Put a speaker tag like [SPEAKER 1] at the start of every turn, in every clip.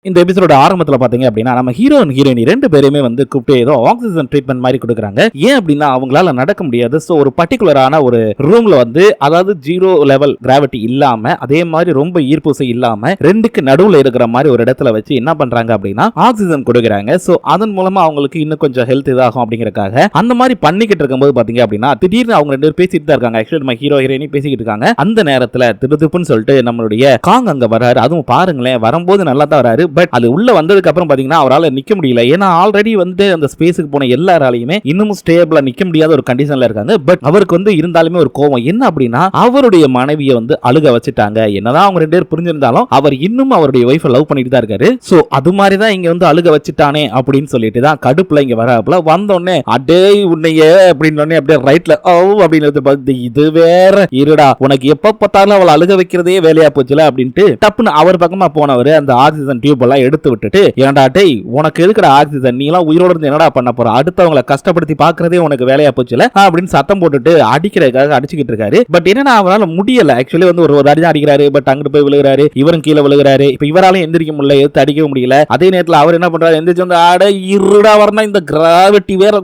[SPEAKER 1] இந்த எபிசோட ஆரம்பத்துல பாத்தீங்க அப்படின்னா நம்ம ஹீரோ அண்ட் ஹீரோயினி ரெண்டு பேருமே வந்து கூப்பிட்டு ஏதோ ஆக்சிஜன் ட்ரீட்மெண்ட் மாதிரி கொடுக்குறாங்க. ஏன் அப்படின்னா அவங்களால நடக்க முடியாது. ஸோ ஒரு பர்டிகுலரான ஒரு ரூம்ல வந்து அதாவது 0 லெவல் கிராவிட்டி இல்லாம அதே மாதிரி ரொம்ப ஈர்ப்புசை இல்லாம ரெண்டுக்கு நடுவுல இருக்கிற மாதிரி ஒரு இடத்துல வச்சு என்ன பண்றாங்க அப்படின்னா ஆக்சிஜன் கொடுக்குறாங்க. ஸோ அதன் மூலமா அவங்களுக்கு இன்னும் கொஞ்சம் ஹெல்த் இதாகும் அப்படிங்கறக்காக அந்த மாதிரி பண்ணிக்கிட்டு இருக்கும்போது பாத்தீங்க அப்படின்னா திடீர்னு அவங்க ரெண்டு பேரும் பேசிட்டு தான் இருக்காங்க. ஆக்சுவலி நம்ம ஹீரோ ஹீரோயினி பேசிக்கிட்டு இருக்காங்க. அந்த நேரத்துல திருதுப்புன்னு சொல்லிட்டு நம்மளுடைய காங் அங்க வராரு. அதுவும் பாருங்களேன், வரும்போது நல்லா தான் வராரு. பட் அது உள்ள வந்ததுக்கு அப்புறம் பாத்தீங்கன்னா அவரால் நிக்க முடியல. ஏன்னா ஆல்ரெடி வந்து அந்த ஸ்பேஸுக்கு போன எல்லாராலையுமே இன்னும் ஸ்டேபிளா நிக்க முடியாத ஒரு கண்டிஷன்ல இருக்காங்க. பட் அவருக்கு வந்து இருந்தாலுமே ஒரு கோவம் என்ன அப்படின்னா அவருடைய மனைவியை வந்து அழுக வச்சுட்டாங்க. என்னதான் அவங்க ரெண்டு பேரும் புரிஞ்சிருந்தாலும் அவர் இன்னும் அவருடைய ஒய்ஃபை லவ் பண்ணிட்டு தான் இருக்காரு. சோ அது மாதிரி தான் இங்க வந்து அழுக வச்சுட்டானே அப்படின்னு சொல்லிட்டு தான் கடுப்புல இங்க வராப்புல வந்தோடனே அடே உன்னையே அப்படின்னு அப்படியே ரைட்ல ஓ அப்படின்னு இது வேற இருடா உனக்கு எப்ப பார்த்தாலும் அவளை அழுக வைக்கிறதே வேலையா போச்சுல அப்படின்ட்டு டப்புன்னு அவர் பக்கமா போனவர் அந்த ஆக்சிஜன் டியூப் எல்லாம் எடுத்து விட்டுட்டு ஏன்டா டேய் உனக்கு எதுக்குடா ஆக்சிஜன், நீ எல்லாம் உயிரோட இருந்து என்னடா பண்ண போற, அடுத்தவங்களை கஷ்டப்படுத்தி பாக்குறதே உனக்கு வேலையா போச்சுல அப்படின்னு சத்தம் போட்டுட்டு அடிக்கிறதுக்காக அடிச்சுக்கிட்டு இருக்காரு. பட் என்னன்னா அவரால் முடியல. ஆக்சுவலி வந்து ஒரு அடி அடிக்கிறாரு. பட் அங்கிட்டு போய் விழுகிறாரு, இவரும் கீழே விழுகிறாரு. இப்ப இவராலையும் எந்திரிக்க முடியல, எடுத்து அடிக்கவும் முடியல. அதே நேரத்தில் அவர் என்ன பண்றாரு, எந்திரிச்சு வந்து ஆட இருடா வரணும் இந்த கிராவிட்டி வேற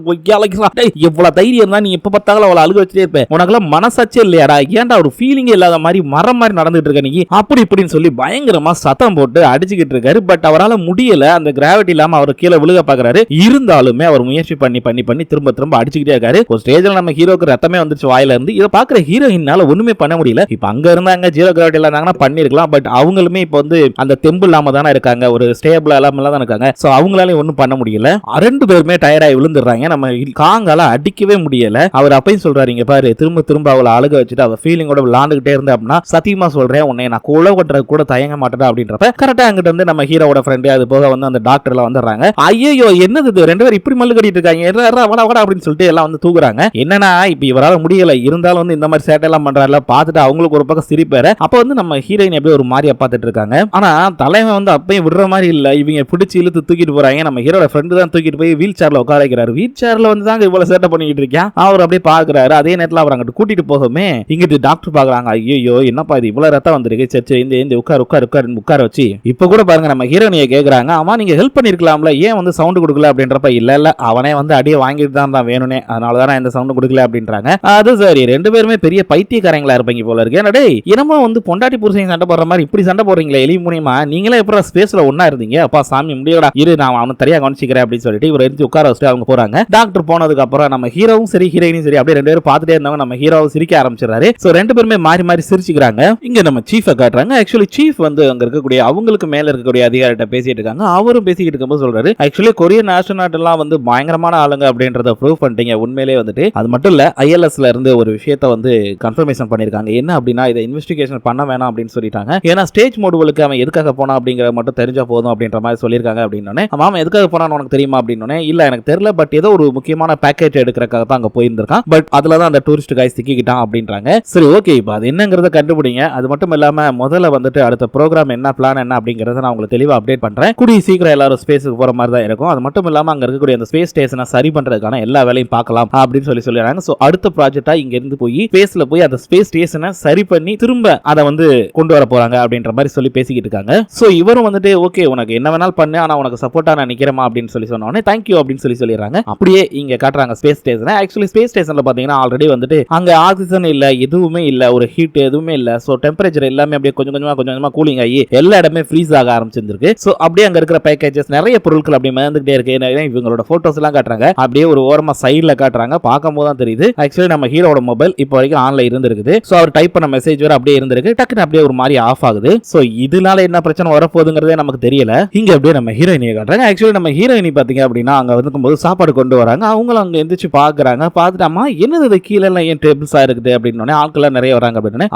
[SPEAKER 1] எவ்வளவு தைரியம் தான் நீ எப்ப பார்த்தாலும் அவளை அழுக வச்சுட்டே இருப்பேன், உனக்கெல்லாம் மனசாச்சே இல்லையாடா, ஏன்டா ஒரு ஃபீலிங் இல்லாத மாதிரி மரம் மாதிரி நடந்துட்டு இருக்க நீ அப்படி இப்படின்னு சொல்லி பயங்கரமா சத்தம் போட்டு அடிச்சுக்கிட்டு இருக்காரு. பட் அவரால் முடியல. அந்த கிராவிட்டி இல்லாம அவர் கீழே விழுக பாக்குறாரு. இருந்தாலுமே அவர் முயற்சி பண்ணி பண்ணி பண்ணி திரும்ப திரும்ப அடிச்சுக்கிட்டே இருக்காரு. ஒரு ஸ்டேஜ்ல நம்ம ஹீரோக்கு ரத்தமே வந்துச்சு வாயில இருந்து. இதை பாக்குற ஹீரோயினால ஒண்ணுமே பண்ண முடியல. இப்ப அங்க இருந்தாங்க ஜீரோ கிராவிட்டி இருந்தாங்கன்னா பண்ணிருக்கலாம். பட் அவங்களுமே இப்ப வந்து அந்த தெம்பு இல்லாம தானே இருக்காங்க, ஒரு ஸ்டேபிள் இல்லாம தான் இருக்காங்க. சோ அவங்களால ஒண்ணும் பண்ண முடியல. ரெண்டு பேருமே டயர்டாகி விழுந்துடுறாங்க. நம்ம காங்கால அடிக்கவே முடியல. அவர் அப்பயும் சொல்றாரு, இங்க பாரு திரும்ப திரும்ப அவளை அழுக வச்சுட்டு அவ ஃபீலிங்கோட விளாண்டுகிட்டே இருந்த அப்படின்னா சத்தியமா சொல்றேன் உன்னை நான் கொலை கட்டுறது கூட தயங்க மாட்டேன் அப்படின்றப்ப கரெக்டா அங்கிட்ட வந்து நம்ம ஹீரோட ஃப்ரெண்டு அது போக வந்து அந்த டாக்டர்ல வந்துடுறாங்க. ஐயோ என்னது இது ரெண்டு பேரும் இப்படி மல்லு கட்டிட்டு இருக்காங்க அப்படின்னு சொல்லிட்டு எல்லாம் வந்து தூக்குறாங்க. என்னன்னா இப்ப இவரால் முடியல, இருந்தாலும் வந்து இந்த மாதிரி சேட்டை எல்லாம் பண்றாருல பார்த்துட்டு அவங்களுக்கு ஒரு பக்கம் சிரிப்பாரு. அப்ப வந்து நம்ம ஹீரோயின் அப்படியே ஒரு மாதிரியா பார்த்துட்டு இருக்காங்க. ஆனா தலைவன் வந்து அப்பயும் விடுற மாதிரி இல்ல, இவங்க பிடிச்சி இழுத்து தூக்கிட்டு போறாங்க. நம்ம ஹீரோட ஃப்ரெண்டு தான் தூக்கிட்டு போய் வீல் சேர்ல உட்கார வைக்கிறாரு. வீல் சேர்ல வந்து தாங்க இவ்வளவு சேட்டை பண்ணிட்டு இருக்கேன். அவர் அப்படியே பாக்குறாரு. அதே நேரத்தில் அவர் அங்கிட்டு கூட்டிட்டு போகமே இங்கிட்டு டாக்டர் பாக்குறாங்க. ஐயோ என்னப்பா இது இவ்வளவு ரத்தம் வந்திருக்கு, சரி இந்த உட்கார வச்சு இப்ப கூட பாருங்க நம்ம ஹீரோனியை கேக்குறாங்க, ஆமா நீங்க ஹெல்ப் பண்ணிருக்கலாம்ல, ஏன் வந்து சவுண்ட் கொடுக்கல அப்படின்றப்ப இல்ல அவனே வந்து அடியே வாங்கிட்டு தான் வேணும்னே, அதனால தான் இந்த சவுண்ட் கொடுக்கல அப்படின்றாங்க. அது சரி, ரெண்டு பேருமே பெரிய பைத்தியக்காரங்களா இருப்பீங்க போல இருக்கு. என்னடே என்னமோ வந்து பொண்டாட்டி புருஷன் சண்டை போடுற மாதிரி இப்படி சண்டை போடுறீங்களே எலி மூலியமா, நீங்களே எப்ப ஸ்பேஸ்ல ஒன்னா இருந்தீங்க, அப்பா சாமி முடியடா இரு நான் அவனை சரியா கவனிச்சிக்கிறேன் அப்படின்னு சொல்லிட்டு இவர் எடுத்து உட்கார வச்சுட்டு அவங்க போறாங்க. டாக்டர் போனதுக்கு அப்புறம் நம்ம ஹீரோவும் சரி ஹீரோயினும் சரி அப்படியே ரெண்டு பேரும் பார்த்துட்டே இருந்தவங்க நம்ம ஹீரோவும் சிரிக்க ஆரம்பிச்சிடறாரு. சோ ரெண்டு பேருமே மாறி மாறி சிரிச்சுக்கிறாங்க. இங்க நம்ம சீஃபை காட்டுறாங்க. ஆக்சுவலி சீஃப் வந்து அங்க இருக்கக்கூடிய அவங்களுக்கு மேல இருக்கக்கூடிய அதிகாரிட்ட பேசிட்டு இருக்காங்க. அவரும் பேசிக்கிட்டு இருக்கும்போது சொல்றாரு, ஆக்சுவலி கொரியன் ஆஸ்ட்ரோநாட் எல்லாம் வந்து பயங்கரமான ஆளுங்க அப்படின்றத ப்ரூவ் பண்ணிட்டீங்க. உண்மையிலே வந்துட்டு அது மட்டும் இல்ல ஐஎல்எஸ்ல இருந்து ஒரு விஷயத்தை வந்து கன்ஃபர்மேஷன் பண்ணிருக்காங்க. என்ன அப்படின்னா இதை இன்வெஸ்டிகேஷன் பண்ண வேணாம் அப்படின்னு சொல்லிட்டாங்க. ஏன்னா ஸ்டேஜ் மோடுகளுக்கு அவன் எதுக்காக போனா அப்படிங்கிற மட்டும் தெரிஞ்சா போதும் அப்படின்ற மாதிரி சொல்லியிருக்காங்க. அப்படின்னு அவன் எதுக்காக போனான்னு உனக்கு தெரியுமா அப்படின்னு இல்ல எனக்கு தெரியல, பட் ஏதோ ஒரு முக்கியமான பேக்கேஜ் எடுக்கிறதுக்காக தான் அங்க போயிருந்திருக்கான். பட் அதுல தான் அந்த டூரிஸ்ட் கைஸ் சிக்கிக்கிட்டான் அப்படின்றாங்க. சரி ஓகே, இப்போ அது என்னங்கிறத கண்டுபிடிங்க. அது மட்டும் இல்லாம முதல்ல வந்துட்டு அடுத்த ப்ரோக்ராம் என்ன பிளான் என்ன அப்படிங்கறத நான் உங்களுக்கு தெளிவா அப்டேட் பண்றேன். கூடிய சீக்கிரம் எல்லாரும் ஸ்பேஸ்க்கு போற மாதிரி தான் இருக்கும். அது மட்டும் இல்லாம அங்க இருக்கக்கூடிய அந்த ஸ்பேஸ் ஸ்டேஷனை சரி பண்றதுக்கான எல்லா வேலையும் பார்க்கலாம் அப்படின்னு சொல்லிடுறாங்க. சோ அடுத்த ப்ராஜெக்டா இங்க இருந்து போய் ஸ்பேஸ்ல போய் அந்த ஸ்பேஸ் ஸ்டேஷனை சரி பண்ணி திரும்ப அதை வந்து கொண்டு வர போறாங்க அப்படின்ற மாதிரி சொல்லி பேசிக்கிட்டு இருக்காங்க. சோ இவரும் வந்துட்டு ஓகே உனக்கு என்ன வேணாலும் பண்ணு, ஆனா உனக்கு சப்போர்ட்டா நான் நிக்கிறேமா அப்படின்னு சொன்னோடனே தேங்க்யூ அப்படின்னு சொல்லிடுறாங்க. அப்படியே இங்க காட்டுறாங்க ஸ்பேஸ் ஸ்டேஷனை. ஆக்சுவலி ஸ்பேஸ் ஸ்டேஷன்ல பாத்தீங்கன்னா ஆல்ரெடி வந்துட்டு அங்க ஆக்சிஜன் இல்ல, எதுவுமே இல்ல, ஒரு ஹீட் எதுவுமே இல்ல. சோ டெம்பரேச்சர் எல்லாமே அப்படியே கொஞ்சம் கொஞ்சமா கூலிங் ஆகி எல்லா இடமே ஃப்ரீஸ் ஆக ஆரம்பிச்சிருக்கு. சோ அப்படியே அங்க இருக்கிற பேக்கேஜஸ் நிறைய பொருட்கள் அப்படியே மிதந்துட்டே இருக்கு. இவங்களோட போட்டோஸ் எல்லாம் காட்டுறாங்க. அப்படியே ஒரு ஓரமா சைடுல காட்டுறாங்க. பார்க்கும்போது தான் தெரியுது ஆக்சுவலி நம்ம ஹீரோட மொபைல் இப்போ வரைக்கும் ஆன்ல இருந்திருக்குது. சோ அவர் டைப் பண்ண மெசேஜ் வேற அப்படியே இருந்திருக்கு. டக்குன்னு அப்படியே ஒரு மாதிரி ஆஃப் ஆகுது. சோ இதனால என்ன பிரச்சனை வரப்போகுதுங்கிறதே நமக்கு தெரியல. இங்க அப்படியே நம்ம ஹீரோயினியை காட்டுறாங்க. ஆக்சுவலி நம்ம ஹீரோயினி பாத்தீங்க அப்படின்னா அங்க வந்துக்கும்போது சாப்பாடு கொண்டு வராங்க. அவங்களும் அங்க எந்திரிச்சு பாக்குறாங்க. பார்த்துட்டாமா என்னது கீழே எல்லாம் ஏன் டேபிள்ஸா இருக்குது அப்படின்னு ஆட்கள் நிறைய வராங்க அப்படின்னு.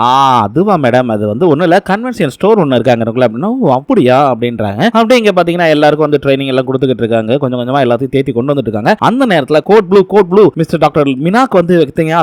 [SPEAKER 1] அதுவா மேடம், அது வந்து ஒண்ணு இல்ல கன்வென்ஷன் ஸ்டோர் ஒன்னு இருக்காங்க அப்படின்னா அப்படியா அப்படின்றாங்க. அப்படியே இங்க பாத்தீங்கன்னா எல்லாருக்கும் வந்து ட்ரைனிங் எல்லாம் கொடுத்துக்கிட்டு இருக்காங்க. கொஞ்சம் கொஞ்சமா எல்லாத்தையும் தேத்தி கொண்டு வந்துட்டு இருக்காங்க. அந்த நேரத்துல கோட் ப்ளூ மிஸ்டர் டாக்டர் மினாக்கு வந்து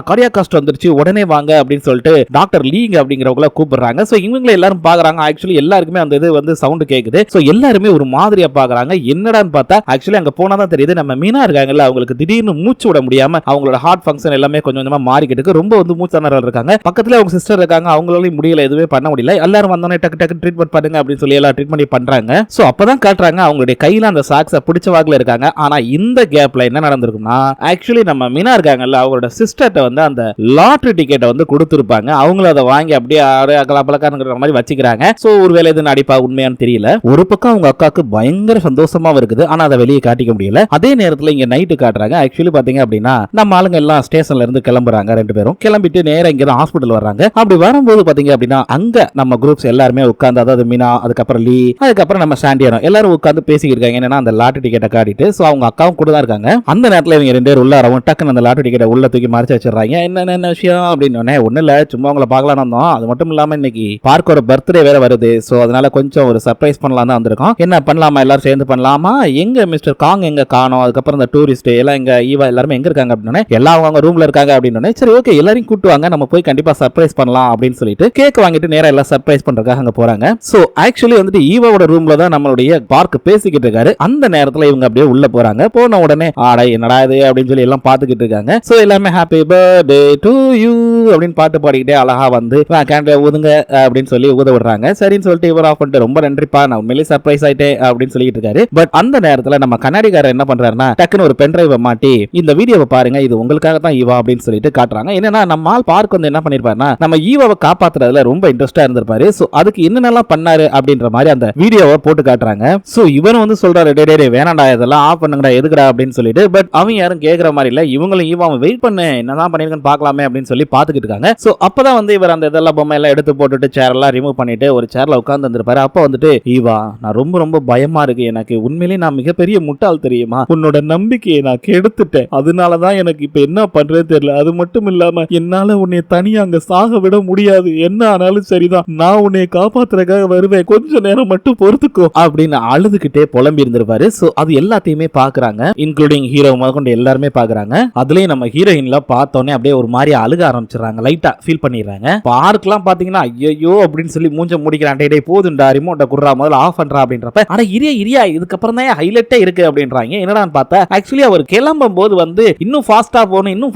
[SPEAKER 1] கார்டியாக் காஸ்ட் வந்துருச்சு உடனே வாங்க அப்படின்னு சொல்லிட்டு டாக்டர் லீங் அப்படிங்கிறவங்கள கூப்பிடுறாங்க. சோ இவங்க எல்லாரும் பாக்குறாங்க. ஆக்சுவலி எல்லாருக்குமே அந்த இது வந்து சவுண்ட் கேக்குது. சோ எல்லாருமே ஒரு மாதிரியா பாக்குறாங்க. என்னடான்னு பார்த்தா ஆக்சுவலி அங்க போனாதான் தெரியுது நம்ம மீனா இருக்காங்கல்ல அவங்களுக்கு திடீர்னு மூச்சு விட முடியாம அவங்களோட ஹார்ட் ஃபங்க்ஷன் எல்லாமே கொஞ்சம் கொஞ்சமா மாறிக்கிட்டு இருக்கு. ரொம்ப வந்து மூச்சு திணறல் இருக்காங்க. பக்கத்துல அவங்க சிஸ்டர் இருக்காங்க. அவங்களால முடியல, எதுவுமே பண்ண முடியல. எல்லாரும் வந்தோடனே டக்கு ட்ரீட்மெண்ட் பண்ணுங்க அப்படின்னு சொல்லி எல்லாம் ட்ரீட்மெண்ட் பண்றாங்க. சோ அப்பதான் காட்டுறாங்க அவங்களுடைய கையில அந்த சாக்ஸ பிடிச்ச வாக்குல இருக்காங்க. ஆனா இந்த கேப்ல என்ன நடந்திருக்கும்னா ஆக்சுவலி நம்ம மீனா இருக்காங்கல்ல அவங்களோட சிஸ்டர்ட்ட வந்து அந்த லாட்டரி டிக்கெட்டை வந்து கொடுத்திருப்பாங்க. அவங்களும் அதை வாங்கி அப்படியே அகலப்பலக்கான மாதிரி வச்சுக்கிறாங்க. சோ ஒருவேளை இது நடிப்பா உண்மையானு தெரியல. ஒரு பக்கம் அவங்க அக்காவுக்கு பயங்கர சந்தோஷமா இருக்குது. ஆனா அதை வெளியே காட்டிக்க முடியல. அதே நேரத்துல இங்க நைட்டு காட்டுறாங்க. ஆக்சுவலி பாத்தீங்க அப்படின்னா நம்ம ஆளுங்க எல்லாம் ஸ்டேஷன்ல இருந்து கிளம்புறாங்க. ரெண்டு பேரும் கிளம்பிட்டு நேரா இங்க தான் ஹாஸ்பிடல் வர்றாங்க. அப்படி வரும்போது பாத்தீங்க அப்படின்னா அங்க நம்ம குரூப்ஸ் எல்லாருமே உட்கார்ந்து அதாவது மீனா அதுக்கப்புறம் லீ அதுக்கப்புறம் நம்ம சாண்டியானோ எல்லாரும் உட்கார்ந்து பேசிக்கிட்டு இருக்காங்க. என்னன்னா அந்த லாட்டரி டிக்கெட்டை காட்டிட்டு சோ அவங்க அக்காவும் கூட தான் இருக்காங்க. அந்த நேரத்துல இவங்க ரெண்டு பேரும் உள்ள வரவும் டக்குன்னு அந்த லாட்டரி டிக்கெட்டை உள்ள தூக்கி மறைச்சு வச்சிடறாங்க. என்ன விஷயம் அப்படின்னு ஒண்ணு இல்ல சும்மா உங்களை பார்க்கலாம் வந்தோம். அது மட்டும் இல்லாம இன்னைக்கு பார்க்கோட பர்த்டே வேற வருது. சோ அதனால கொஞ்சம் ஒரு சர்ப்ரைஸ் பண்ணலாம் தான் வந்திருக்கோம். என்ன பண்ணலாமா எல்லாரும் சேர்ந்து பண்ணலாமா? எங்க மிஸ்டர் காங் எங்க காணோம்? அதுக்கப்புறம் இந்த டூரிஸ்ட் எல்லாம் எங்க ஈவா எல்லாரும் எங்க இருக்காங்க அப்படின்னு எல்லாம் அவங்க ரூம்ல இருக்காங்க அப்படின்னு சரி ஓகே எல்லாரையும் கூட்டு வாங்க நம்ம போய் கண்டிப்பா சர்ப்ரைஸ் பண்ணலாம் அப்படின்னு சொல்லிட்டு கேக் வாங்கிட்டு நேரா எல்லாம் சர்ப்ரைஸ் பண்றதுக்காக அங்க போறாங்க. சோ ஆக்சுவலி வந்துட்டு ஈவாவோட ரூம்ல தான் நம்மளுடைய பார்க் பேசிக்கிட்டு இருக்காரு. அந்த நேரத்துல இவங்க அப்படியே உள்ள போறாங்க. போன உடனே ஆடா என்னடா இது அப்படின்னு சொல்லி எல்லாம் பாத்துக்கிட்டு இருக்காங்க. சோ எல்லாமே ஹாப்பி பர்த்டே டு யூ அப்படின்னு பாட்டு பாடிக்கிட்டே அழகா வந்து கேண்டில் ஊதுங்க அப்படின்னு சொல்லி ஊத விடுறாங்க. சரின்னு சொல்லிட்டு இவர் ஆஃப் பண்ணிட்டு ரொம்ப நன்றிப்பா நான் உண்மையிலேயே சர்ப்ரைஸ் ஆயிட்டேன் அப்படின்னு சொல்லிட்டு இருக்காரு. பட் அந்த நேரத்துல நம்ம கண்ணாடிக்காரர் என்ன பண்றாருன்னா டக்குன்னு ஒரு பென் டிரைவை மாட்டி இந்த வீடியோவை பாருங்க இது உங்களுக்காக தான் ஈவா அப்படின்னு சொல்லிட்டு காட்டுறாங்க. என்னன்னா நம்ம ஆள் பார்க் வந்து என்ன பண்ணிருப்பாருன்னா நம்ம ஈவாவை காப்பாத்துறதுல ரொம்ப இன்ட்ரெஸ்டா இருந்திருப்பாரு. சோ அதுக்கு என்னென்னலாம் பண்ணாரு அப்படின்ற மாதிரி அந்த வீடியோவை போட்டு காட்டுறாங்க. சோ இவன் வந்து சொல்றாரு டே வேணாண்டா இதெல்லாம் ஆஃப் பண்ணுங்கடா எதுக்குடா அப்படின்னு சொல்லிட்டு. பட் அவங்க யாரும் கேட்கற மாதிரி இல்ல. இவங்களும் ஈவாவை வெயிட் பண்ணு என்னதான் பண்ணிருக்கன்னு பார்க்கலாமே அப்படின்னு சொல்லி பாத்துக்கிட்டு இருக்காங்க. சோ அப்பதான் வந்து இவர் அந்த இதெல்லாம் பொம்மை எல்லாம் எடுத்து போட்டுட்டு சேர் எல்லாம் ரிமூவ் பண்ணிட்டு ஒரு சேர்ல உட்கார்ந்து இருந்திருப்பாரு. அப்ப வந்துட்டு ஈவா நான் ரொம்ப ரொம்ப பயமா இருக்கு எனக்கு உண்மையிலேயே நான் மிகப்பெரிய முட்டாள் தெரியுமா உன்னோட நம்பிக்கையை நான் கெடுத்துட்டேன் அதனாலதான் எனக்கு இப்ப என்ன பண்றது தெரியல அது மட்டும் இல்லாம என்னால உன்னை தனியா அங்க சாக விட முடியாது என்ன ஆனாலும் சரிதான் நான் உன்னை காப்பாத்துறதுக்காக வருவேன் கொஞ்ச நேரம் மட்டும் பொறுத்துக்கோ அப்படின்னு அழுதுகிட்டே புலம்பி இருந்திருப்பாரு. சோ அது எல்லாத்தையுமே பாக்குறாங்க இன்க்ளூடிங் ஹீரோ முதற்கொண்டு எல்லாருமே பாக்குறாங்க. அதுலயும் நம்ம ஹீரோயின்ல பார்த்தோன்னே அப்படியே ஒரு மாதிரி அழுக ஆரம்பிச்சிடறாங்க. லைட்டா ஃபீல் பண்ணிடுறாங்க. பார்க்கலாம் பாத்தீங்கன்னா ஐயோ அப்படின்னு சொல்லி மூஞ்ச முடிக்கிறான். டே போதுண்டா ரிமோட்டை குடுறா முதல்ல ஆஃப் பண்றா அப்படின்றப்ப அட இரியா இதுக்கப்புறம் தான் ஹைலைட்டே இருக்கு அப்படின்றாங்க. என்னடான்னு பார்த்தா ஆக்சுவலி அவர் கிளம்பும் போது வந்து இன்னும் ஃபாஸ்டா போகணும் இன்னும்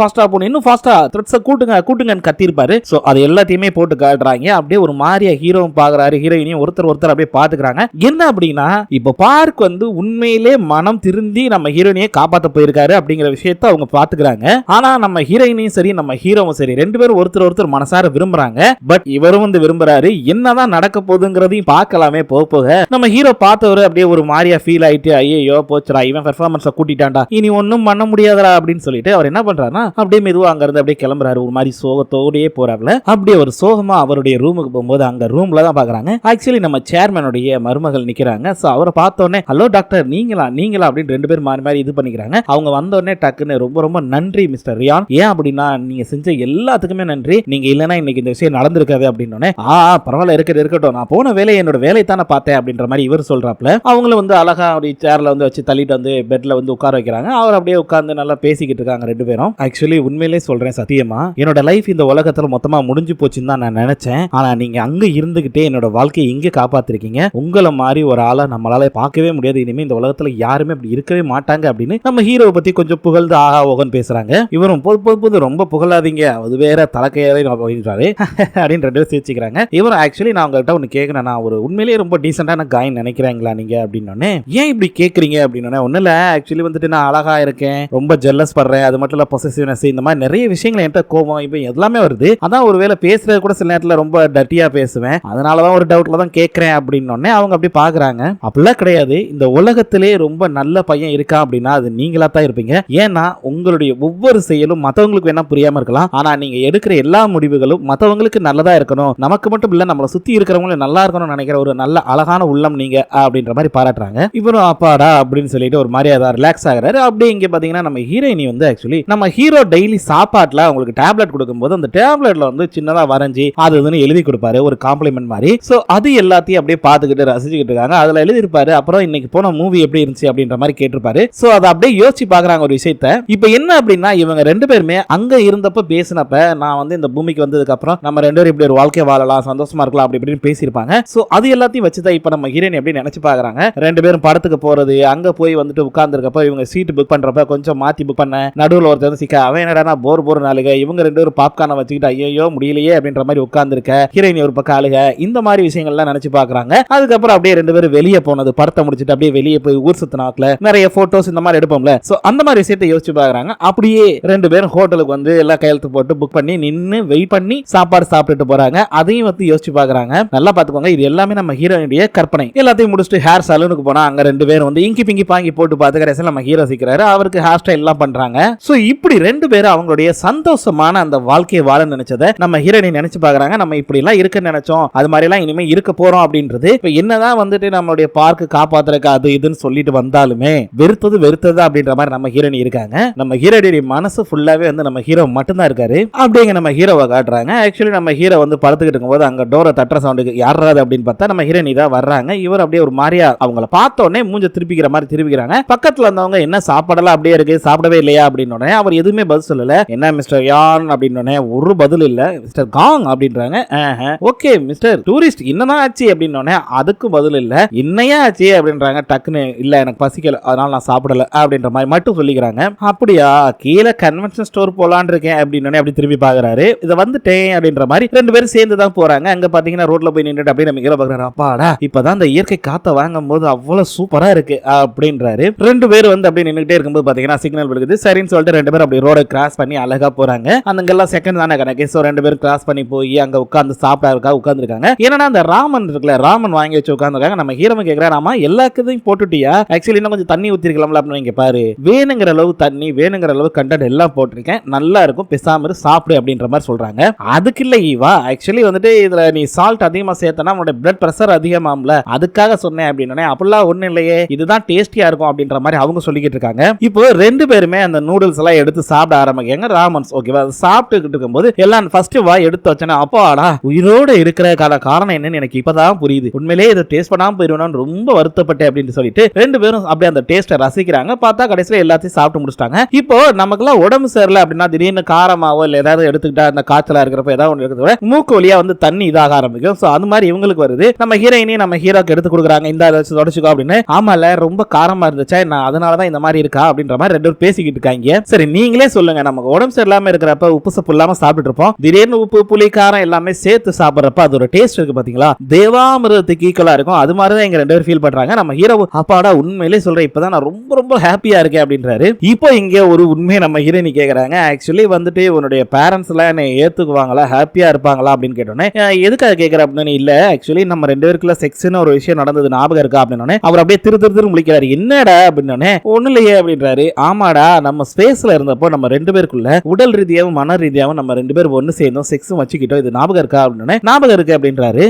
[SPEAKER 1] ஃபாஸ்டா த்ரெட்ஸை கூட்டுங்கன்னு கத்திருப்பாரு. சோ அது எல்லாத்தையுமே போட்டு காட்டுறாங்க. அப்படியே ஒரு மாதிரியா ஹீரோவும் பாக்குறாரு ஹீரோயினையும் ஒருத்தர் அப்படியே பாத்துக்கிறாங்க. என்ன அப்படின்னா இப்ப பார்க் வந்து உண்மையிலே மனம் திருந்தி நம்ம ஹீரோயினையே காப்பாத்த போயிருக்காரு அப்படிங்கிற விஷயத்தை அவங்க பாத்துக்கிறாங்க. ஆனா நம்ம ஹீரோயினையும் சரி நம்ம ஹீரோவும் சரி ரெண்டு பேரும் ஒருத்தர் மனசார விரும்புறாங்க. பட் இவரும் வந்து விரும்புறாரு என்னதான் நடக்க போகுதுங்கிறதையும் பார்க்கலாமே போக நம்ம ஹீரோ பார்த்தவரு அப்படியே ஒரு மாதிரியா ஃபீல் ஆயிட்டு ஐயோ போச்சுடா இவன் பெர்ஃபார்மன்ஸை கூட்டிட்டான்டா இனி ஒன்னும் பண்ண முடியாதடா அப்படின்னு சொல்லிட்டு அவர் என்ன பண்றாருன்னா அப்படியே மெதுவா அங்க இருந்து அப்படியே கிளம்புறாரு. ஒரு மாதிரி சோகத்தோடயே போறாருல. அப்படியே ஒரு சோகமா அவருடைய ரூமுக்கு போகும்போது அங்க ரூம்ல தான் பாக்குறாங்க ஆக்சுவலி நம்ம சேர்மனுடைய மருமகள் நிக்கிறாங்க. சோ அவரை பார்த்தோன்னே ஹலோ டாக்டர் நீங்களா அப்படின்னு ரெண்டு பேரும் மாறி இது பண்ணிக்கிறாங்க. அவங்க வந்தோடனே டக்குன்னு ரொம்ப ரொம்ப நன்றி மிஸ்டர் ரியான் ஏன் அப்படின்னா நீங்க செஞ்ச எல்லாத்துக்குமே நன்றி நீங்க இல்லைன்னா இன்னைக்கு இந்த விஷயம் நடந்திருக்காது அப்படின்னு பரவாயில்ல இருக்கட்டும் நான் போன வேலையை என்னோட வேலையை தானே பார்த்தேன் அப்படின்ற மாதிரி இவர் சொல்றாப்ல. அவங்களும் வந்து அழகா அப்படி சேர்ல வந்து வச்சு தள்ளிட்டு வந்து பெட்ல வந்து உட்கார வைக்கிறாங்க. அவர் அப்படியே உட்கார்ந்து நல்லா பேசிக்கிட்டு இருக்காங்க ரெண்டு பேரும். ஆக்சுவலி உண்மையிலே சொல்றேன் சத்தியமா என்னோட லைஃப் இந்த உலகத்துல மொத்தமா முடிஞ்சு போச்சுன்னு தான் நான் நினைச்சேன். ஆனா நீங்க அங்க இருந்துகிட்டே என்னோட வாழ்க்கையை இங்க காப்பாத்திருக்கீங்க. உங்களை மாதிரி ஒரு ஆளை நம்மளால பார்க்கவே முடியாது. இனிமே இந்த உலகத்துல யாருமே அப்படி இருக்கவே மாட்டாங்க அப்படின்னு நம்ம ஹீரோவை பத்தி கொஞ்சம் புகழ்ந்து ஆஹா ஓகன் பேசுறாங்க. இவரும் போது ரொம்ப புகழாதீங்க அது வேற தலைக்கையாரே அப்படின்றாரு அப்படின்னு ரெண்டு பேரும் சிரிச்சுக்கிறாங்க. இவரும் ஆக்சுவலி நான் உங்கள்கிட்ட ஒன்னு கேட்கிறேன் நான் ஒரு உண்மையிலேயே ரொம்ப டீசென்டான காய் நினைக்கிறீங்களா நீங்க அப்படின்னு ஏன் இப்படி கேட்குறீங்க அப்படின்னு ஒன்றும் இல்லை ஆக்சுவலி வந்துட்டு நான் அழகா இருக்கேன் ரொம்ப ஜெல்லஸ் படுறேன் அது மட்டும் இல்லை பொசசிவ்னஸ் இந்த மாதிரி நிறைய விஷயங்கள் என்கிட்ட கோபம் இப்போ எல்லாமே வருது. அதான் ஒரு வேளை பேசுறது கூட சில நேரத்தில் ரொம்ப டர்ட்டியா பேசுவேன் அதனாலதான் ஒரு டவுட்ல தான் கேட்கிறேன் அப்படின்னு அவங்க அப்படி பாக்குறாங்க. அப்படிலாம் கிடையாது இந்த உலகத்திலே ரொம்ப நல்ல பையன் இருக்கா அப்படின்னா அது நீங்களா தான் இருப்பீங்க. ஏன்னா உங்களுடைய ஒவ்வொரு செயலும் மற்றவங்களுக்கு வேணா புரியாம இருக்கலாம் ஆனா நீங்க எடுக்கிற எல்லா முடிவுகளும் மற்றவங்களுக்கு நல்லதா இருக்கணும் நமக்கு மட்டும் இல்ல நம்மளை சுத்தி இருக்கிறவங்களும் நல்லா இருக்கணும்னு நினைக்கிற ஒரு நல்ல அழகான உள்ளம் நீங்க அப்படின்ற மாதிரி பாராட்டுறாங்க. இவரும் அப்பாடா அப்படின்னு சொல்லிட்டு ஒரு மாதிரி அதை ரிலாக்ஸ் ஆகுறாரு. அப்படியே இங்க பாத்தீங்கன்னா நம்ம ஹீரோயினி வந்து ஆக்சுவலி நம்ம ஹீரோ டெய்லி சாப்பாட்டுல உங்களுக்கு டேப்லெட் கொடுக்கும்போது அந்த டேப்லெட்ல வந்து சின்னதா வரைஞ்சி அது இதுன்னு எழுதி கொடுப்பாரு ஒரு காம்ப்ளிமெண்ட் மாதிரி. சோ அது எல்லாத்தையும் அப்படியே பார்த்துக்கிட்டு ரசிச்சுக்கிட்டு இருக்காங்க. அதுல எழுதி இருப்பாரு அப்புறம் இன்னைக்கு போன மூவி எப்படி இருந்துச்சு அப்படின்ற மாதிரி கேட்டிருப்பாரு. சோ அதை அப்படியே யோசிச்சு பாக்குறாங்க ஒரு விஷயத்த. இப்ப என்ன அப்படின்னா இவங்க ரெண்டு பேருமே அங்க இருந்தப்ப பேசினப்ப நான் வந்து இந்த பூமிக்கு வந்ததுக்கு அப்புறம் நம்ம ரெண்டு பேரும் இப்படி ஒரு வாழ்க்கை வாழலாம் சந்தோஷமா இருக்கலாம் அப்படி இப்படின்னு பேசியிருப்பாங்க. சோ அது எல்லாத்தையும் வச்சுதான் இப்ப நம்ம ஹீரோயின் எப்படி நினைச்சு பாக்குறாங்க. ரெண்டு பேரும் படத்துக்கு போறது அங்க போய் வந்துட்டு உட்கார்ந்து இருக்கப்ப இவங்க சீட் புக் பண்றப்ப கொஞ்சம் மாத்தி புக் பண்ண நடுவில் ஒருத்தர் வந்து சிக்க அவன் என்னடா போர் நாளுக இவங்க ரெண்டு பேரும் பாப்கார்னை வச்சுக்கிட்டு ஐயோ முடியலையே அப்படின்ற மாதிரி உட்கார்ந்து இருக்க ஹீரோயின் ஒரு பக்கம் ஆளுக இந்த மாதிரி விஷயங்கள்லாம் நினைச்சு பாக்குறாங்க. அதுக்கப்புறம் அதுக்கப்புறம் அப்படியே ரெண்டு பேரும் வெளியே போனது, படத்தை முடிச்சுட்டு அப்படியே வெளியே போய் ஊர் சுத்தினாக்ல நிறைய போட்டோஸ் இந்த மாதிரி எடுப்போம்ல, சோ அந்த மாதிரி விஷயத்தை யோசிச்சு பாக்குறாங்க. அப்படியே ரெண்டு பேரும் ஹோட்டலுக்கு வந்து எல்லாம் கையெழுத்து போட்டு புக் பண்ணி நின்னு வெயிட் பண்ணி சாப்பாடு சாப்பிட்டுட்டு போறாங்க. அதையும் வந்து யோசிச்சு பாக்குறாங்க. நல்லா பாத்துக்கோங்க, இது எல்லாமே நம்ம ஹீரோயினுடைய கற்பனை. எல்லாத்தையும் முடிச்சுட்டு ஹேர் சலூனுக்கு போனா அங்க ரெண்டு பேரும் வந்து இங்கி பிங்கி பாங்கி போட்டு பார்த்து கடைசியில் நம்ம ஹீரோ சிக்கிறாரு. அவருக்கு ஹேர் ஸ்டைல் எல்லாம் பண்றாங்க. சோ இப்படி ரெண்டு பேரும் அவங்களுடைய சந்தோஷமான அந்த வாழ்க்கையை வாழ நினைச்சதை நம்ம ஹீரோயினை நினைச்சு பாக்குறாங்க. நம்ம இப்படி எல்லாம் இருக்க நினைச்சோம், அது மாதிரி எல்லாம் இனிமே இருக்க போறோம் அப்படின்றது. இப்ப என்னதான் வந்துட்டு நம்மளுடைய பார்க்கு காப்பாத்துறதுக்கு அது இதுன்னு சொல்லிட்டு வந்தாலுமே வெறுத்தது அப்படின்ற மாதிரி நம்ம ஹீரோயின் இருக்காங்க. நம்ம ஹீரோடைய மனசு ஃபுல்லாவே வந்து நம்ம ஹீரோ மட்டும் தான் இருக்காரு. அப்படிங்க நம்ம ஹீரோவை காட்டுறாங்க. ஆக்சுவலி நம்ம ஹீரோ வந்து படுத்துக்கிட்டு இருக்கும்போது அங்க டோரை தட்டுற சவுண்டுக்கு யாராவது அப்படின்னு பார்த்தா நம்ம ஹீரோயினி தான் வர்றாங்க. இவர் அப்படியே ஒரு மாதிரியா அவங்கள பார்த்த உடனே மூஞ்ச திருப்பிக்கிற மாதிரி திருப்பிக்கிறாங்க. பக்கத்துல இருந்தவங்க என்ன சாப்பாடெல்லாம் அப்படியே இருக்கு, சாப்பிடவே இல்லையா அப்படின்னு அவர் எதுவுமே பதில் சொல்லல. என்ன மிஸ்டர் யான் அப்படின்னு ஒரு பதில் இல்ல. மிஸ்டர் காங் அப்படின்றாங்க. ஓகே மிஸ்டர் டூரிஸ்ட் என்னதான் ஆச்சு அப்படின்னு அதுக்கு பதில் இல்ல. என்னையா ஆச்சு அப்படின்றாங்க. டக்குன்னு இல்ல எனக்கு பசிக்கல அதனால நான் சாப்பிடல அப்படின்ற மாதிரி மட்டும் சொல்லிக்கிறாங்க. அப்படியா கீழே கன்வென்ஷன் ஸ்டோர் போலான்னு இருக்கேன் அப்படின்னு அப்படி திரும்பி பாக்குறாரு. இதை வந்துட்டேன் அப்படின்ற மாதிரி ரெண்டு பேரும் சேர்ந்து தான் போறாங்க. அங்க பாத்தீங்கன்னா ரோட்ல போய் நின்றுட்டு அப்படியே நம்ம ஹீரோ பாக்குறாரு. அப்பாடா இப்பதான் இந்த இயற்கை காத்த வாங்கும் போது அவ்வளவு சூப்பரா இருக்கு அப்படின்றாரு. ரெண்டு பேரும் வந்து அப்படியே நின்றுட்டே இருக்கும்போது பாத்தீங்கன்னா சிக்னல் விழுகுது. சரின்னு சொல்லிட்டு ரெண்டு பேரும் அப்படி ரோட கிராஸ் பண்ணி அழகா போறாங்க. அங்கெல்லாம் செகண்ட் தானே கணக்கு. சோ ரெண்டு பேரும் கிராஸ் பண்ணி போய் அங்க உட்கார்ந்து சாப்பிட்டா உட்கார்ந்துருக்காங்க. ஏன்னா அந்த ராமன் இருக்குல்ல, ராமன் வாங்கி வச்சு உட்கார்ந்துருக்காங்க. நம்ம ஹீரோவை கேட்கிறாரு, ஆமா எல்லாத்தையும் போட்டுட்டியா, ஆக்சுவலி இன்னும் கொஞ்சம் தண்ணி ஊத்திருக்கலாம்ல அப்படின்னு. இங்க பாரு வேணுங்கிற அளவு தண்ணி வேணுங்கிற அளவு கண்டென்ட் எல்லாம் போட்டிருக்கேன், நல்லா இருக்கும், பேசாம சாப்பிடு அப்படின்ற மாதிரி சொல்றாங்க. அதுக்கு இல்ல ஈவா, ஆக்சுவலி வந்துட்டு இதுல நீ சால்ட் அதிகமா சேர்த்தனா உன்னோட பிளட் பிரஷர் அதிகமாம்ல, அதுக்காக சொன்னேன் அப்படின்னு. அப்படிலாம் ஒண்ணு இல்லையே, இதுதான் டேஸ்டியா இருக்கும் அப்படின்ற மாதிரி அவங்க சொல்லிக்கிட்டு இருக்காங்க. இப்போ ரெண்டு பேருமே அந்த நூடுல்ஸ் எல்லாம் எடுத்து சாப்பிட ஆரம்பிக்காங்க. ராமன்ஸ் ஓகேவா சாப்பிட்டுக்கிட்டு இருக்கும்போது எல்லாம் ஃபர்ஸ்ட் வாய் எடுத்து வச்சேன்னா அப்பாடா உயிரோட இருக்கிற காரணம் என்னன்னு எனக்கு இப்பதான் புரியுது, உண்மையிலேயே இதை டேஸ்ட் பண்ணாம போயிருவேன்னு ரொம்ப வருத்தப்பட்டேன் அப்படின்னு சொல்லிட்டு ரெண்டு பேரும் அப்படியே அந்த டேஸ்ட்டை ரசிக்கிறாங்க. பார்த்தா கடைசியில் எல்லாத்தையும் சாப்பிட்டு முடிச்சிட்டாங்க. இப்போ நமக்குலாம் உடம்பு சரியில்லை அப்படின்னா திடீர்னு காரமாவோ இல்லை ஏதாவது எடுத்துக்கிட்டா அந்த காய்ச்சலா இருக்கிறப்ப ஏதாவது ஒன்று இருக்கிறத மூக்கு வழியா வந்து தண்ணி இதாக ஆரம்பிக்கும். ஸோ அது மாதிரி இவங்களுக்கு வருது. நம்ம ஹீரோயினையும் நம்ம ஹீரோக்கு எடுத்து கொடுக்குறாங்க, இந்த தொடச்சுக்கோ அப்படின்னு. ஆமால ரொம்ப காரமா இருந்துச்சா நான் அதனாலதான் இந்த மாதிரி இருக்கா அப்படின்ற மாதிரி ரெண்டு பேரும் பேசிக்கிட்டு இருக்காங்க. சரி நீங்களே சொல்லுங்க, நமக்கு உடம்பு சரியில்லாம இருக்கிறப்ப உப்பு சப்பு இல்லாம சாப்பிட்டு இருப்போம், திடீர்னு உப்பு புளி காரம் எல்லாமே சேர்த்து சாப்பிட்றப்ப அது ஒரு டேஸ்ட் இருக்கு பாத்தீங்களா, தேவாமிரத்துக்கு ஈக்குவலா இருக்கும். அது மாதிரி தான் எங்க ரெண்டு பேரும் ஃபீல் பண்றாங்க. நம்ம ஹீரோ அப்பாடா உண்மையிலே சொல்றேன் இப்பதான் நான் ரொம்ப ரொம்ப ஹாப்பியா இருக்கேன் அப்படின்றாரு. இப்போ இங்க ஒரு உண்மையை நம்ம ஹீரோயினி கேக்குறாங்க. ஆக்சுவலி வந்துட்டு உன்னுடைய பேரண்ட்ஸ் எல்லாம் என்னை ஏத்துக்குவாங்களா, ஹாப்பியா இருப்பாங்களா அப்படின்னு கேட்டோன்னே எதுக்காக கேட்கிற அப்படின்னு. இல்ல ஆக்சுவலி நம்ம ரெண்டு பேருக்குள்ள செக்ஸ்னு ஒரு விஷயம் நடந்தது ஞாபகம் இருக்கா அப்படின்னு அவர் அப்படியே திரு முடிக்கிறாரு. என்னடா அப்படின்னு. ஒண்ணு இல்லையே அப்படின்றாரு. ஆமாடா நம்ம ஸ்பேஸ்ல இருந்தப்போ நம்ம ரெண்டு பேருக்குள்ள உடல் ரீதியாவும் மன ரீதியாவும் நம்ம ரெண்டு பேரும் ஒண்ணு சேர்ந்தோம், செக்ஸும் வச்சுக்கிட்டோம், இது ஞாபகம் இருக்கா அப்படின்னு. ஞாபகம் இருக்கு அப்படின்றாரு.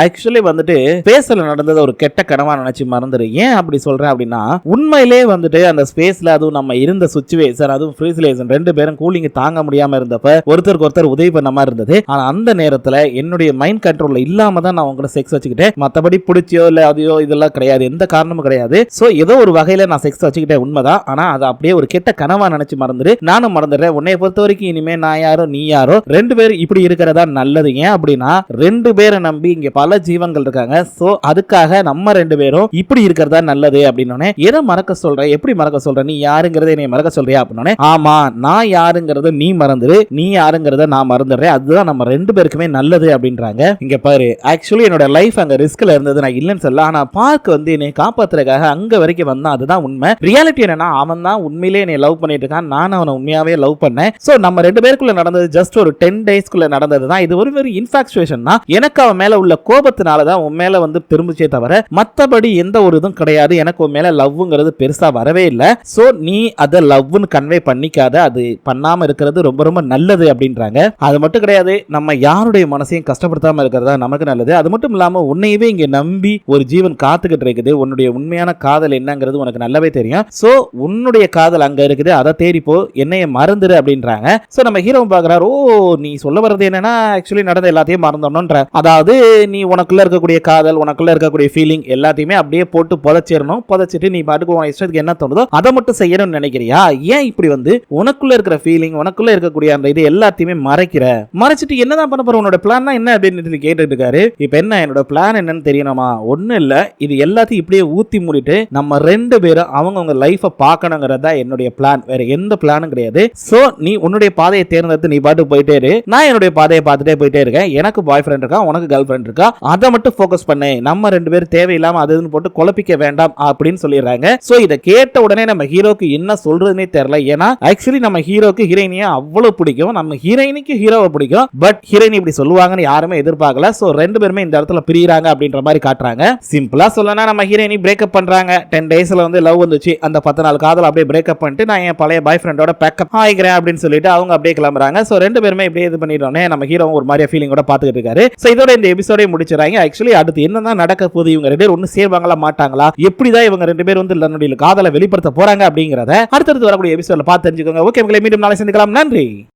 [SPEAKER 1] ஆக்சுவலி வந்துட்டு ஸ்பேஸ்ல நடந்தது ஒரு கெட்ட கனவா நினைச்சு மறந்துரு. ஏன் அப்படி சொல்றேன் அப்படின்னா உண்மையிலே வந்துட்டு அந்த ஸ்பேஸ்ல அதுவும் நம்ம இருந்த சிச்சுவேஷன் அதுவும் ஃப்ரீசிலேஷன் ரெண்டு பேரும் கூலிங் தாங்க முடியாம இருந்தப்ப ஒருத்தருக்கு ஒருத்தர் உதவி பண்ண மாதிரி இருந்தது. ஆனா அந்த நேரத்துல என்னுடைய மைண்ட் கண்ட்ரோல்ல இல்லாம தான் நான் உங்களை செக்ஸ் வச்சுக்கிட்டேன், மத்தபடி பிடிச்சியோ இல்ல அதையோ இதெல்லாம் கிடையாது, எந்த காரணமும் கிடையாது. சோ ஏதோ ஒரு வகையில நான் செக்ஸ் வச்சுக்கிட்டேன் உண்மைதான். ஆனா அது அப்படியே ஒரு கெட்ட கனவா நினைச்சு மறந்துரு, நானும் மறந்துடுறேன். உன்னைய பொறுத்த வரைக்கும் இனிமே நான் யாரோ நீ யாரோ ரெண்டு பேரும் இப்படி இருக்கிறதா நல்லது. ஏன் அப்படின்னா ரெண்டு பேரை நம்பி இங்க பல ஜீவன்கள் இருக்காங்க. சோ அதுக்காக நம்ம ரெண்டு பேரும் இப்படி இருக்கிறதா நல்லது அப்படின்னு. எதை மறக்க சொல்ற, எப்படி மறக்க சொல்ற, நீ யாருங்கிறத என்னை மறக்க சொல்றியா அப்படின்னு. ஆமா நான் யாருங்கிறத நீ மறந்துரு, நீ யாருங்கிறத நான் மறந்துடுறேன், அதுதான் நம்ம ரெண்டு பேருக்குமே நல்லது அப்படின்றாங்க. இங்க பாரு ஆக்சுவலி என்னோட லைஃப் அங்க ரிஸ்க்ல இருந்தது, நான் இல்லைன்னு சொல்ல, ஆனா பார்க் வந்து என்னை காப்பாத்துறதுக்காக அங்க வரைக்கும் வந்தான், அதுதான் உண்மை. ரியாலிட்டி என்னன்னா அவன் தான் உண்மையிலே என்னை லவ் பண்ணிட்டு இருக்கான், நான் அவனை உண்மையாவே லவ் பண்ணேன். சோ நம்ம ரெண்டு பேருக்குள்ள நடந்தது ஜஸ்ட் ஒரு 10 டேஸ்க்குள்ள நடந்தது தான். இது ஒரு வெறும் இன்ஃபாக்சுவேஷன் தான். எனக்கு அவன் மேல உள்ள கோபத்தினால தான் உன் மேல வந்து திரும்பிச்சே தவிர மத்தபடி எந்த ஒரு இதுவும் கிடையாது. எனக்கு உன் மேல லவ்ங்கிறது பெருசா வரவே இல்லை. சோ நீ அதை லவ்னு கன்வே பண்ணிக்காத, அது பண்ணாம இருக்கிறது ரொம்ப ரொம்ப நல்லது அப்படின்றாங்க. அது மட்டும் கிடையாது, நம்ம யாருடைய மனசையும் கஷ்டப்படுத்தாம இருக்கிறதா நமக்கு நல்லது. அது மட்டும் இல்லாம உன்னையவே இங்க நம்பி ஒரு ஜீவன் காத்துக்கிட்டு இருக்குது. உன்னுடைய உண்மையான காதல் என்னங்கிறது உனக்கு நல்லாவே தெரியும். சோ உன்னுடைய காதல் அங்க இருக்குது, அதை தேடி போ, என்னைய மறந்துரு அப்படின்றாங்க. சோ நம்ம ஹீரோ பாக்குறாரு, ஓ நீ சொல்ல வர்றது என்னன்னா ஆக்சுவலி நடந்த எல்லாத்தையும் மறந்துடணும்ன்ற, அதாவது நீ உனக்குள்ள இருக்கக்கூடிய காதல் உனக்குள்ள இருக்கக்கூடிய ஃபீலிங் எல்லாத்தையுமே அப்படியே போட்டு புதைச்சிடணும், புதைச்சிட்டு நீ பாட்டுக்கு உன் இஷ்டத்துக்கு என்ன தோணுதோ அதை மட்டும் செய்யணும்னு நினைக்கிறியா? ஏன் இப்படி வந்து உனக்குள்ள இருக்கிற ஃபீலிங் உனக்குள்ள இருக்கக்கூடிய அந்த இது எல்லாத்தையுமே மறைச்சிட்டு என்னதான் பண்ண போற, உன்னோட பிளான் என்ன அப்படின்னு கேட்டுட்டு இருக்காரு. இப்ப என்ன என்னோட பிளான் என்னன்னு தெரியணுமா? ஒண்ணு இல்ல, இது எல்லாத்தையும் இப்படியே ஊத்தி மூடிட்டு நம்ம ரெண்டு பேரும் அவங்க லைஃபை பார்க்கணுங்கிறதா என்னுடைய பிளான், வேற எந்த பிளானும் கிடையாது. சோ நீ உன்னுடைய பாதையை தேர்ந்தெடுத்து நீ பாட்டு போயிட்டே இரு, நான் என்னுடைய பாதையை பார்த்துட்டே போயிட்டே இருக்கேன். எனக்கு பாய் ஃப்ரெண்ட் இருக்கா, உனக்கு கேர்ள் ஃப்ரெண்ட் இருக்கா, அதை மட்டும் ஃபோக்கஸ் பண்ண, தானே, நம்ம 2 பேரும் தேவையில்லாம அதுன்னு போட்டு குழப்பிக்க வேண்டாம் அப்படின்னு சொல்லிடுறாங்க. சோ இத கேட்ட உடனே நம்ம ஹீரோக்கு என்ன சொல்றதுனே தெரியல. ஏன்னா ஆக்சுவலி நம்ம ஹீரோக்கு ஹீரோயினிய அவ்வளவு பிடிக்கும், நம்ம ஹீரோயினிக்கு ஹீரோவை பிடிக்கும். பட் ஹீரோயின் இப்படி சொல்லுவாங்கன்னு யாருமே எதிர்பார்க்கல. சோ 2 பேருமே இந்த இடத்துல பிரியறாங்க அப்படின்ற மாதிரி காட்டுறாங்க. சிம்பிளா சொல்லனா நம்ம ஹீரோயினி பிரேக்கப் பண்றாங்க. 10 டேஸ்ல வந்து லவ் வந்துச்சு. அந்த 10 நாள் காதல் அப்படியே பிரேக்கப் பண்ணிட்டு நான் என் பழைய பாய் ஃப்ரெண்டோட பேக்கப் ஆயிக்கிறேன் அப்படின்னு சொல்லிட்டு அவங்க அப்படியே கிளம்புறாங்க. சோ 2 பேருமே இப்படியே இது பண்ணிடுறோனே நம்ம ஹீரோ ஒரு மாதிரி ஃபீலிங்கோட பாத்துக்கிட்டு இருக்காரு. சோ இதோட இந்த எபிசோடை முடிச்சறாங்க. ஆக்சுவலி அடுத்து என்னதான் நடக்க போகுது, இவங்க 2 பேரும் ஒன்னு சேர்வாங்களா மாட்டாங்களா, எப்படிதான் இவங்க 2 பேரும் வந்து தன்னுடைய காதலை வெளிப்படுத்த போறாங்க அப்படிங்கறத அடுத்தடுத்து வரக்கூடிய எபிசோட்ல பார்த்து தெரிஞ்சுக்கோங்க. ஓகே, மீண்டும் நாளை சந்திக்கலாம். நன்றி.